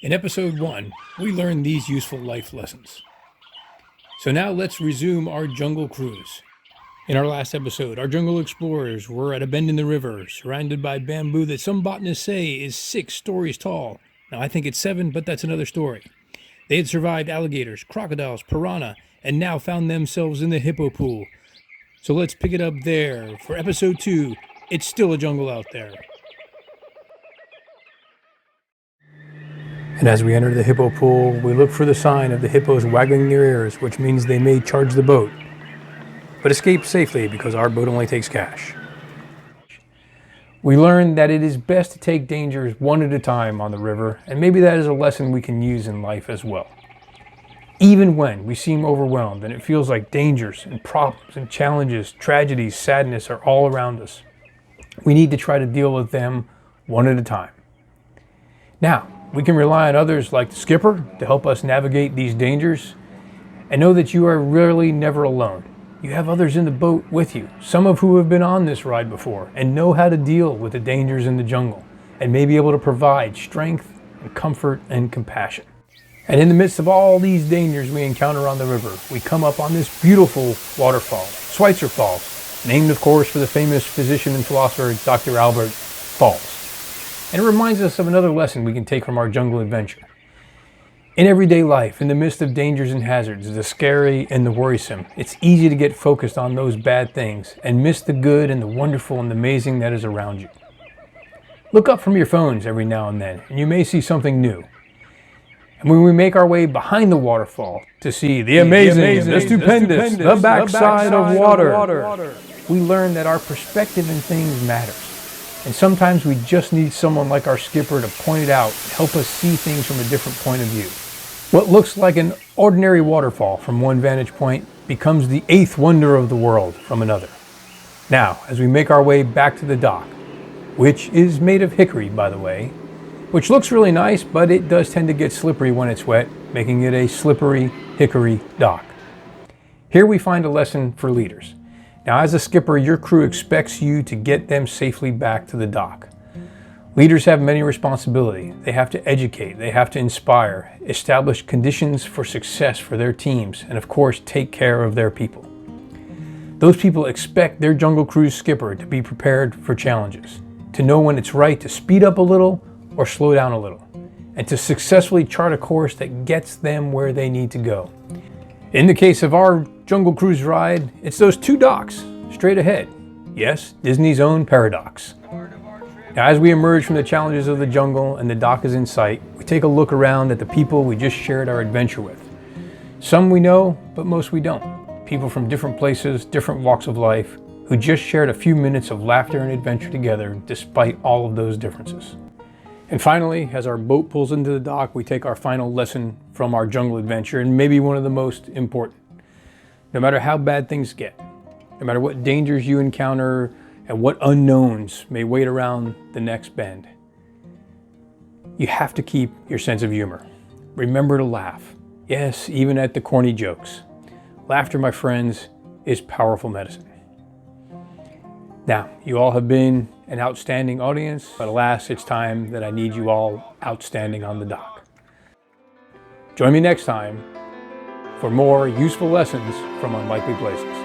In episode 1, we learned these useful life lessons. So now let's resume our jungle cruise. In our last episode, our jungle explorers were at a bend in the river, surrounded by bamboo that some botanists say is 6 stories tall. Now I think it's 7, but that's another story. They had survived alligators, crocodiles, piranha, and now found themselves in the Hippo pool. So let's pick it up there for episode 2, It's Still a Jungle Out There. And as we enter the hippo pool, we look for the sign of the hippos wagging their ears, which means they may charge the boat, but escape safely because our boat only takes cash. We learned that it is best to take dangers one at a time on the river, and maybe that is a lesson we can use in life as well. Even when we seem overwhelmed and it feels like dangers and problems and challenges, tragedies, sadness are all around us, we need to try to deal with them one at a time. Now, we can rely on others like the skipper to help us navigate these dangers, and know that you are really never alone. You have others in the boat with you, some of who have been on this ride before and know how to deal with the dangers in the jungle and may be able to provide strength and comfort and compassion. And in the midst of all these dangers we encounter on the river, we come up on this beautiful waterfall, Schweitzer Falls, named of course for the famous physician and philosopher Dr. Albert Falls. And it reminds us of another lesson we can take from our jungle adventure. In everyday life, in the midst of dangers and hazards, the scary and the worrisome, it's easy to get focused on those bad things and miss the good and the wonderful and the amazing that is around you. Look up from your phones every now and then, and you may see something new. And when we make our way behind the waterfall to see the amazing, the stupendous, the backside of water, we learn that our perspective in things matters. And sometimes we just need someone like our skipper to point it out and help us see things from a different point of view. What looks like an ordinary waterfall from one vantage point becomes the 8th wonder of the world from another. Now, as we make our way back to the dock, which is made of hickory, by the way, which looks really nice, but it does tend to get slippery when it's wet, making it a slippery hickory dock. Here we find a lesson for leaders. Now, as a skipper, your crew expects you to get them safely back to the dock. Leaders have many responsibilities. They have to educate, they have to inspire, establish conditions for success for their teams, and of course, take care of their people. Those people expect their jungle cruise skipper to be prepared for challenges, to know when it's right to speed up a little or slow down a little, and to successfully chart a course that gets them where they need to go. In the case of our jungle cruise ride, it's those 2 docks straight ahead. Yes, Disney's own paradox. Now, as we emerge from the challenges of the jungle and the dock is in sight, we take a look around at the people we just shared our adventure with. Some we know, but most we don't. People from different places, different walks of life, who just shared a few minutes of laughter and adventure together despite all of those differences. And finally, as our boat pulls into the dock, we take our final lesson from our jungle adventure, and maybe one of the most important. No matter how bad things get, no matter what dangers you encounter and what unknowns may wait around the next bend, you have to keep your sense of humor. Remember to laugh. Yes, even at the corny jokes. Laughter, my friends, is powerful medicine. Now, you all have been an outstanding audience, but alas, it's time that I need you all outstanding on the dock. Join me next time for more useful lessons from unlikely places.